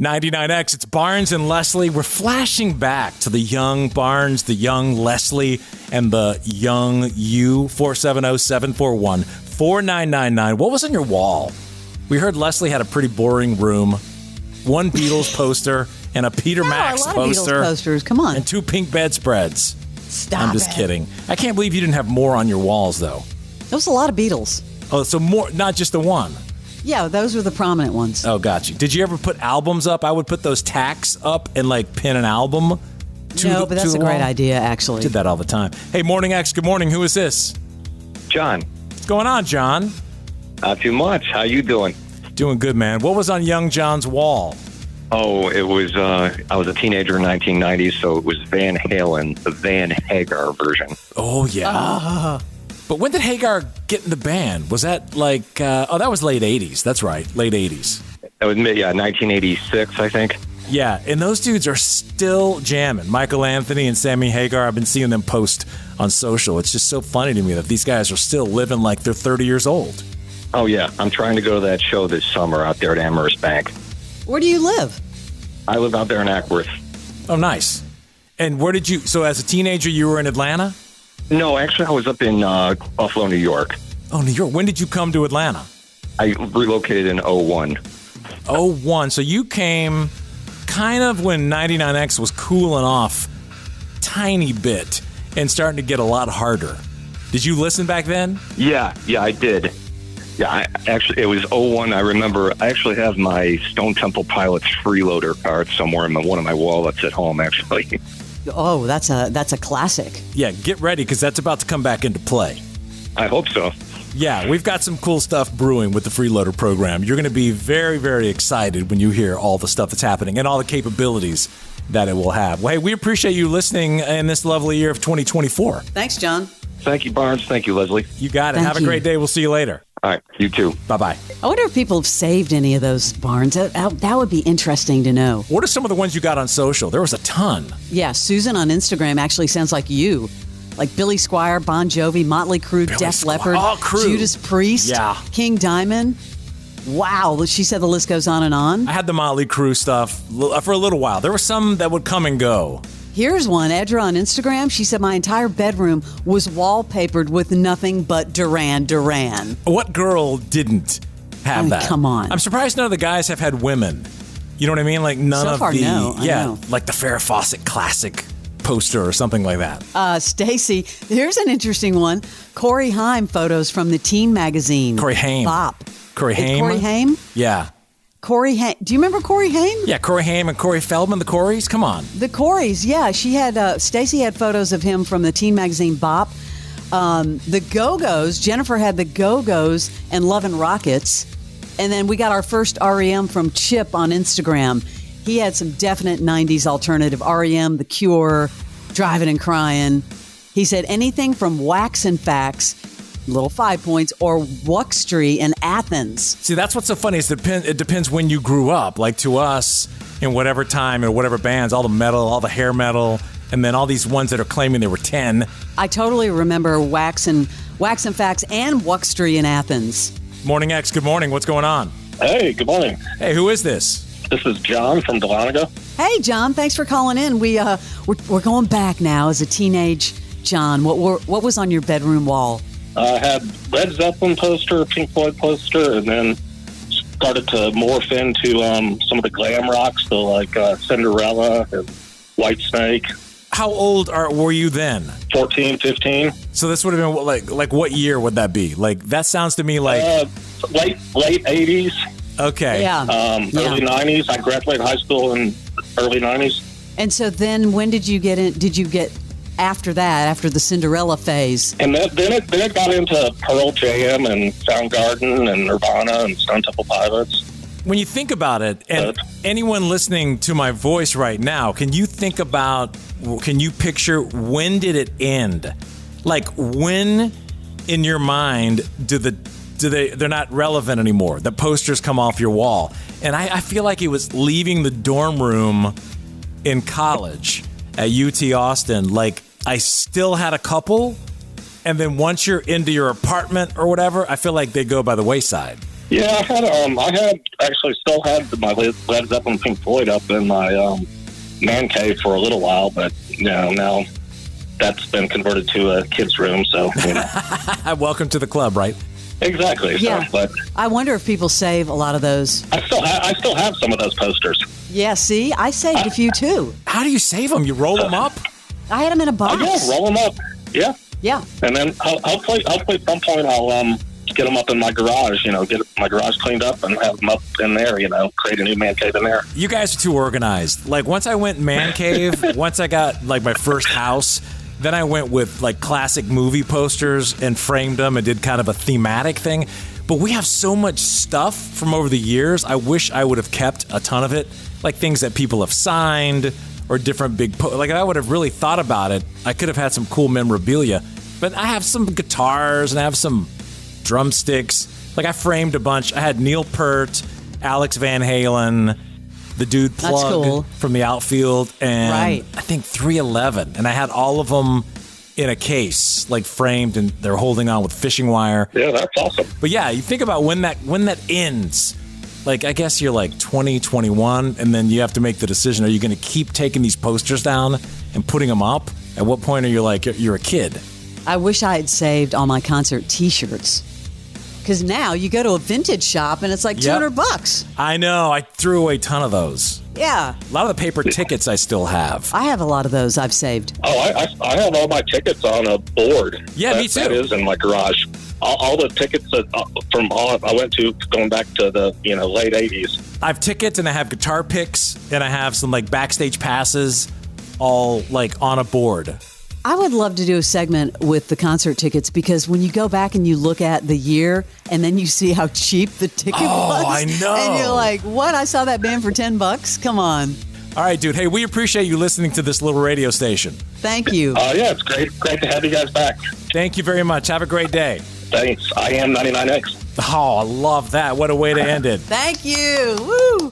99X, it's Barnes and Leslie. We're flashing back to the young Barnes, the young Leslie, and the young you. 470-741-4999. What was on your wall? We heard Leslie had a pretty boring room. One Beatles poster and a Peter Max a lot poster. Of Beatles posters. Come on. And 2 pink bedspreads. Stop I'm just kidding. I can't believe you didn't have more on your walls, though. There was a lot of Beatles. Oh, so more, not just the one. Yeah, those were the prominent ones. Oh, got you. Did you ever put albums up? I would put those tacks up and pin an album to No, but that's a great idea, actually. Did that all the time. Hey, Morning X, good morning. Who is this? John. What's going on, John? Not too much. How you doing? Doing good, man. What was on young John's wall? Oh, it was, I was a teenager in 1990, so it was Van Halen, the Van Hagar version. Oh, yeah. But when did Hagar get in the band? Was that that was late 80s. That's right, late 80s. That was, 1986, I think. Yeah, and those dudes are still jamming. Michael Anthony and Sammy Hagar, I've been seeing them post on social. It's just so funny to me that these guys are still living like they're 30 years old. Oh, yeah. I'm trying to go to that show this summer out there at Amherst Bank. Where do you live? I live out there in Ackworth. Oh, nice. And where did you, so as a teenager, you were in Atlanta? No, actually, I was up in Buffalo, New York. Oh, New York. When did you come to Atlanta? I relocated in 01. 01. So you came kind of when 99X was cooling off tiny bit and starting to get a lot harder. Did you listen back then? Yeah, I did. Yeah, it was 01. I remember I actually have my Stone Temple Pilots freeloader card somewhere in one of my wallets at home, actually. Oh, that's a classic. Yeah, get ready because that's about to come back into play. I hope so. Yeah, we've got some cool stuff brewing with the freeloader program. You're going to be very, very excited when you hear all the stuff that's happening and all the capabilities that it will have. Well, hey, we appreciate you listening in this lovely year of 2024. Thanks, John. Thank you, Barnes. Thank you, Leslie. You got it. Thank Have you. a great day. We'll see you later. All right, you too. Bye-bye. I wonder if people have saved any of those, Barnes. That would be interesting to know. What are some of the ones you got on social? There was a ton. Yeah, Susan on Instagram actually sounds like you. Like Billy Squier, Bon Jovi, Motley Crue, Def Leppard, Judas Priest, King Diamond. Wow, she said the list goes on and on. I had the Motley Crue stuff for a little while. There were some that would come and go. Here's one, Edra on Instagram. She said, my entire bedroom was wallpapered with nothing but Duran Duran. What girl didn't have that? Come on. I'm surprised none of the guys have had women. You know what I mean? Like none so of far, the... no. Yeah, like the Farrah Fawcett classic poster or something like that. Stacy, here's an interesting one. Corey Haim photos from the teen magazine. Corey Haim. Bop. Corey Haim? Corey Haim? Yeah. Corey Haim. Do you remember Corey Haim? Yeah, Corey Haim and Corey Feldman, the Coreys. Come on. The Coreys, yeah. She had, Stacy had photos of him from the teen magazine Bop. The Go-Go's, Jennifer had the Go-Go's and Love and Rockets. And then we got our first REM from Chip on Instagram. He had some definite 90s alternative. REM, The Cure, Driving and Crying. He said anything from Wax and Facts, little 5 points, or Wuxtree in Athens. See, that's what's so funny is it depends when you grew up. Like to us, in whatever time or whatever bands, all the metal, all the hair metal, and then all these ones that are claiming they were 10. I totally remember Wax and Facts and Wuxtree in Athens. Morning X, good morning. What's going on? Hey, good morning. Hey, who is this? This is John from Dahlonega. Hey, John, thanks for calling in. We're going back now as a teenage John. What was on your bedroom wall? I had Led Zeppelin poster, Pink Floyd poster, and then started to morph into some of the glam rocks, so like Cinderella and Whitesnake. How old were you then? 14, 15. So this would have been like what year would that be? Like that sounds to me like late 80s. Okay. Yeah. Early 90s. I graduated high school in early 90s. And so then when did you get in? Did you get after that, after the Cinderella phase? And then it got into Pearl Jam and Soundgarden and Nirvana and Stone Temple Pilots. When you think about it, and anyone listening to my voice right now, can you picture when did it end? Like when in your mind they're not relevant anymore? The posters come off your wall. And I feel like it was leaving the dorm room in college at UT Austin. Like I still had a couple, and then once you're into your apartment or whatever, I feel like they go by the wayside. Yeah, I had actually still had my Led Zeppelin Pink Floyd up in my man cave for a little while, but now that's been converted to a kid's room. So Welcome to the club, right? Exactly. Yeah. So, but I wonder if people save a lot of those. I still have some of those posters. Yeah, see, I saved a few too. How do you save them? You roll them up? I had them in a box. Yeah, roll them up. Yeah. Yeah. And then hopefully at some point I'll get them up in my garage. Get my garage cleaned up and have them up in there. Create a new man cave in there. You guys are too organized. Like once I went man cave, once I got like my first house, then I went with like classic movie posters and framed them and did kind of a thematic thing. But we have so much stuff from over the years. I wish I would have kept a ton of it, like things that people have signed or different big like I would have really thought about it. I could have had some cool memorabilia. But I have some guitars and I have some drumsticks. Like I framed a bunch. I had Neil Peart, Alex Van Halen, the dude Plug from the outfield, and I think 311. And I had all of them in a case, like framed, and they're holding on with fishing wire. Yeah, that's awesome. But yeah, you think about when that ends. Like I guess you're like 20, 21, and then you have to make the decision: are you going to keep taking these posters down and putting them up? At what point are you like you're a kid? I wish I had saved all my concert T-shirts. Because now you go to a vintage shop and it's like $200. I know. I threw away a ton of those. Yeah. A lot of the paper tickets I still have. I have a lot of those I've saved. Oh, I have all my tickets on a board. Yeah, me too. That is in my garage. All the tickets that I went to going back to the late 80s. I have tickets and I have guitar picks and I have some like backstage passes all like on a board. I would love to do a segment with the concert tickets because when you go back and you look at the year and then you see how cheap the ticket was. I know. And you're like, what? I saw that band for $10? Come on. All right, dude. Hey, we appreciate you listening to this little radio station. Thank you. Yeah, it's great to have you guys back. Thank you very much. Have a great day. Thanks. I am 99X. Oh, I love that. What a way to end it. Thank you. Woo.